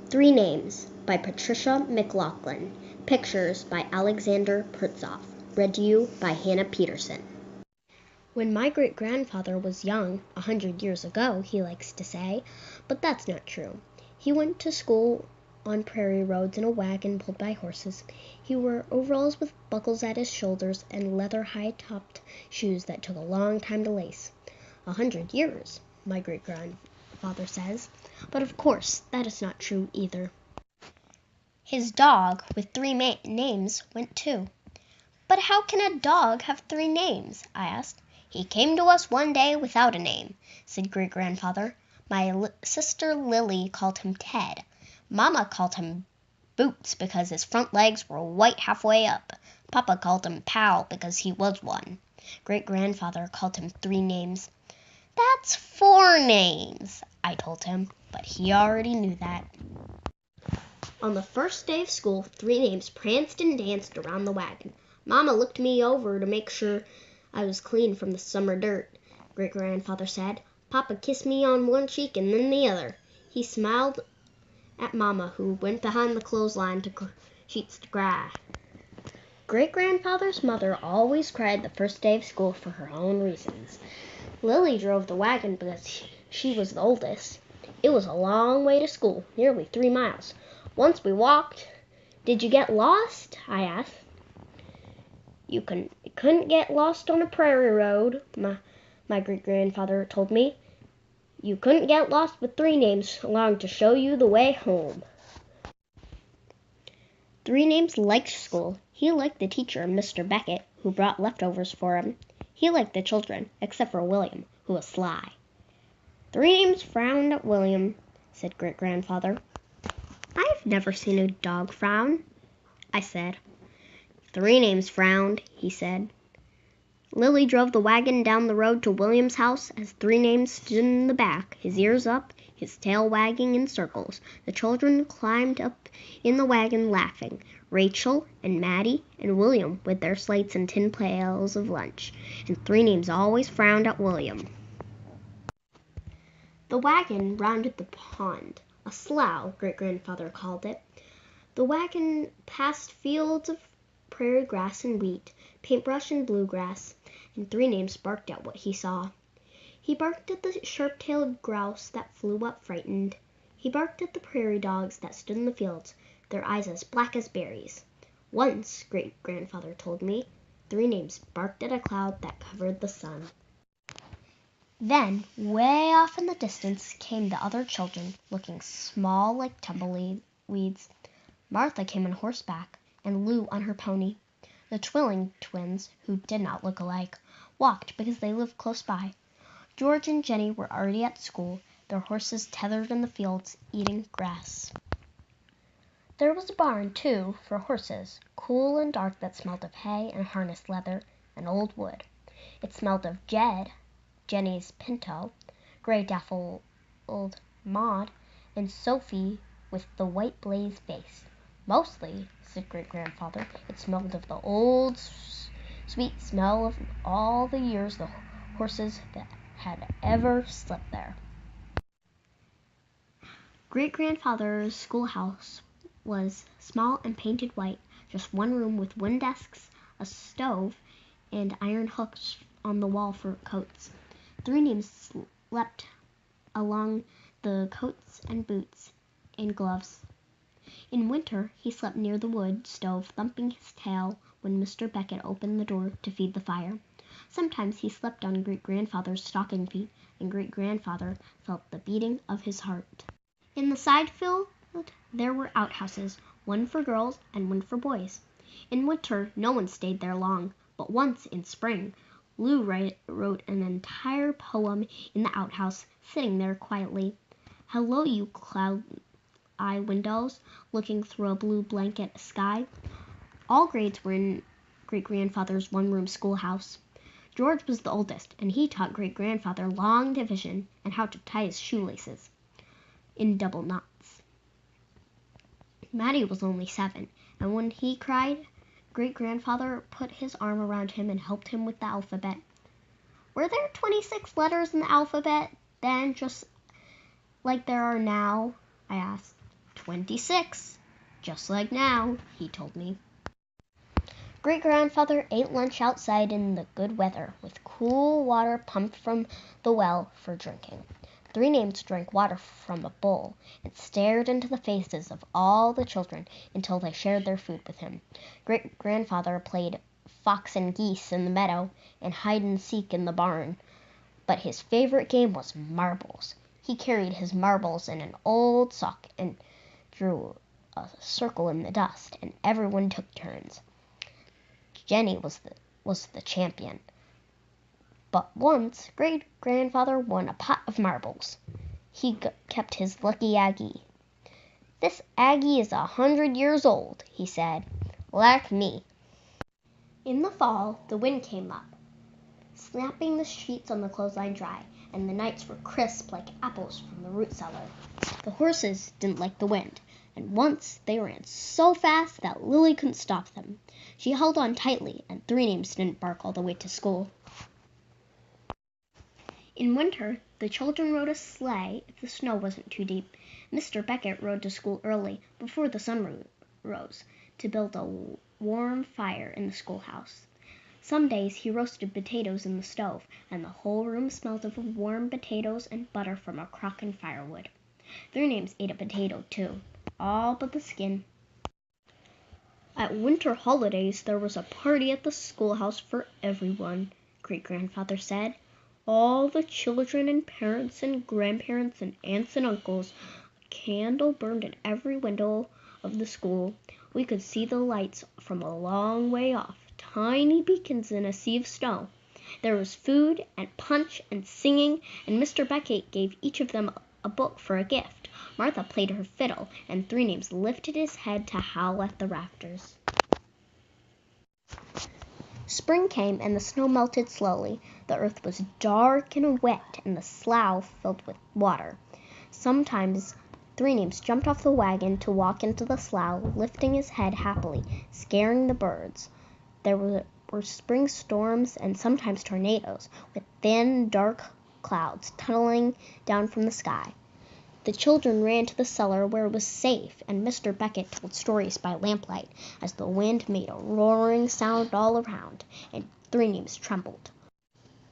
Three Names by Patricia McLaughlin. Pictures by Alexander Pertzoff. Read to you by Hannah Peterson. When my great-grandfather was young, 100 years ago, he likes to say, but that's not true. He went to school on prairie roads in a wagon pulled by horses. He wore overalls with buckles at his shoulders and leather high-topped shoes that took a long time to lace. 100 years, my great-grandfather says, but of course that is not true either. His dog, with three names, went too. But how can a dog have three names? I asked. He came to us one day without a name, said great-grandfather. My sister Lily called him Ted. Mama called him Boots because his front legs were white halfway up. Papa called him Pal because he was one. Great-grandfather called him three names. That's four names, I told him, but he already knew that. On the first day of school, Three Names pranced and danced around the wagon. Mama looked me over to make sure I was clean from the summer dirt, great-grandfather said. Papa kissed me on one cheek and then the other. He smiled at Mama, who went behind the clothesline to sheets to cry. Great-grandfather's mother always cried the first day of school for her own reasons. Lily drove the wagon because she was the oldest. It was a long way to school, nearly 3 miles. Once we walked. Did you get lost? I asked. You couldn't get lost on a prairie road, my great-grandfather told me. You couldn't get lost with three names along to show you the way home. Three Names liked school. He liked the teacher, Mr. Beckett, who brought leftovers for him. He liked the children, except for William, who was sly. Three Names frowned at William, said great-grandfather. I've never seen a dog frown, I said. Three Names frowned, he said. Lily drove the wagon down the road to William's house as Three Names stood in the back, his ears up, his tail wagging in circles. The children climbed up in the wagon laughing, Rachel and Maddie and William with their slates and tin pails of lunch, and Three Names always frowned at William. The wagon rounded the pond, a slough, great-grandfather called it. The wagon passed fields of prairie grass and wheat, paintbrush and bluegrass, and Three Names barked at what he saw. He barked at the sharp-tailed grouse that flew up frightened. He barked at the prairie dogs that stood in the fields, their eyes as black as berries. Once, great-grandfather told me, Three Names barked at a cloud that covered the sun. Then, way off in the distance, came the other children, looking small like tumbleweeds. Martha came on horseback, and Lou on her pony. The Twilling twins, who did not look alike, walked because they lived close by. George and Jenny were already at school, their horses tethered in the fields, eating grass. There was a barn, too, for horses, cool and dark, that smelled of hay and harness leather and old wood. It smelled of Jed, Jenny's pinto, gray-dappled Maud, and Sophie with the white blazed face. Mostly, said great-grandfather, it smelled of the old, sweet smell of all the years the horses that had ever slept there. Great-grandfather's schoolhouse was small and painted white, just one room with wooden desks, a stove, and iron hooks on the wall for coats. Three Names slept along the coats and boots and gloves. In winter, he slept near the wood stove, thumping his tail when Mr. Beckett opened the door to feed the fire. Sometimes he slept on great-grandfather's stocking feet, and great-grandfather felt the beating of his heart. In the side field, there were outhouses, one for girls and one for boys. In winter, no one stayed there long, but once, in spring, Lou wrote an entire poem in the outhouse, sitting there quietly. Hello, you cloud-eye windows, looking through a blue blanket sky. All grades were in great-grandfather's one-room schoolhouse. George was the oldest, and he taught great-grandfather long division and how to tie his shoelaces in double knots. Maddie was only 7, and when he cried, great-grandfather put his arm around him and helped him with the alphabet. Were there 26 letters in the alphabet then, just like there are now? I asked. 26, just like now, he told me. Great-grandfather ate lunch outside in the good weather, with cool water pumped from the well for drinking. Three Names drank water from a bowl and stared into the faces of all the children until they shared their food with him. Great-grandfather played fox and geese in the meadow and hide-and-seek in the barn, but his favorite game was marbles. He carried his marbles in an old sock and drew a circle in the dust, and everyone took turns. Jenny was the champion. But once, Great-grandfather won a pot of marbles. He kept his lucky Aggie. "This Aggie is 100 years old," he said, "like me." In the fall, the wind came up, snapping the sheets on the clothesline dry, and the nights were crisp like apples from the root cellar. The horses didn't like the wind, and once they ran so fast that Lily couldn't stop them. She held on tightly, and Three Names didn't bark all the way to school. In winter, the children rode a sleigh if the snow wasn't too deep. Mr. Beckett rode to school early, before the sun rose, to build a warm fire in the schoolhouse. Some days he roasted potatoes in the stove, and the whole room smelled of warm potatoes and butter from a crock and firewood. Three Names ate a potato, too, all but the skin. At winter holidays, there was a party at the schoolhouse for everyone, Great-grandfather said. All the children and parents and grandparents and aunts and uncles. A candle burned in every window of the school. We could see the lights from a long way off, tiny beacons in a sea of snow. There was food and punch and singing, and Mr. Beckett gave each of them a book for a gift. Martha played her fiddle, and Three Names lifted his head to howl at the rafters. Spring came, and the snow melted slowly. The earth was dark and wet, and the slough filled with water. Sometimes Three Names jumped off the wagon to walk into the slough, lifting his head happily, scaring the birds. There were spring storms and sometimes tornadoes, with thin, dark clouds tunneling down from the sky. The children ran to the cellar where it was safe, and Mr. Beckett told stories by lamplight as the wind made a roaring sound all around, and Three Names trembled.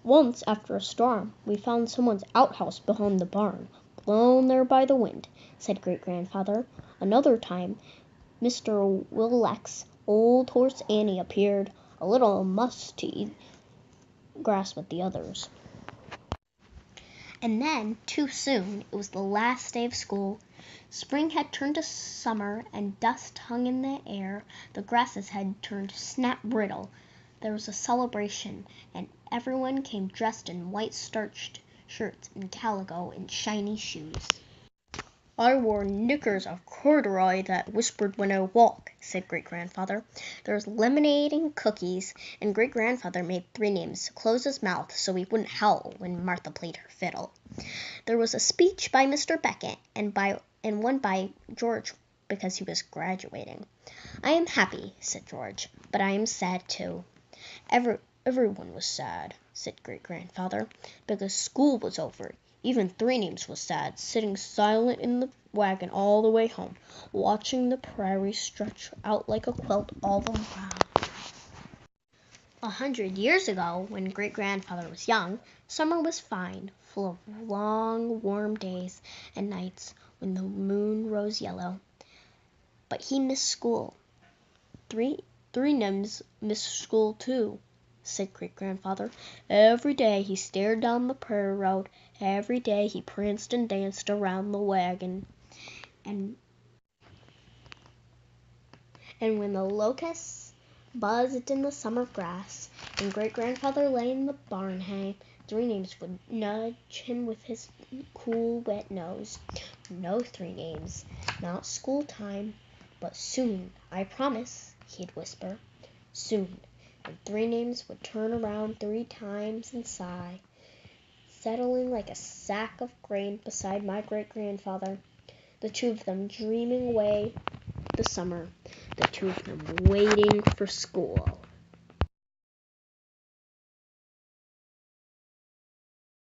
"Once, after a storm, we found someone's outhouse behind the barn, blown there by the wind," said Great-grandfather. "Another time, Mr. Willet's old horse Annie appeared, a little musk to eat grass with the others. And then, too soon, it was the last day of school. Spring had turned to summer, and dust hung in the air. The grasses had turned snap brittle. There was a celebration, and everyone came dressed in white starched shirts and calico and shiny shoes. "I wore knickers of corduroy that whispered when I walk," said Great-grandfather. There was lemonade and cookies, and Great-grandfather made Three Names close his mouth so he wouldn't howl when Martha played her fiddle. There was a speech by Mr. Beckett and one by George because he was graduating. "I am happy," said George, "but I am sad too." Everyone was sad," said Great-grandfather, "because school was over. Even Three Names was sad, sitting silent in the wagon all the way home, watching the prairie stretch out like a quilt all around. 100 years ago, when Great-grandfather was young, summer was fine, full of long, warm days and nights when the moon rose yellow. But he missed school. Three Names missed school too," said Great-grandfather. "Every day he stared down the prairie road. Every day he pranced and danced around the wagon. And when the locusts buzzed in the summer grass, and Great-grandfather lay in the barn hay, Three Names would nudge him with his cool, wet nose. 'No, Three Names, not school time, but soon, I promise,' he'd whisper. 'Soon.' And Three Names would turn around 3 times and sigh, settling like a sack of grain beside my Great-grandfather, the two of them dreaming away the summer, the two of them waiting for school."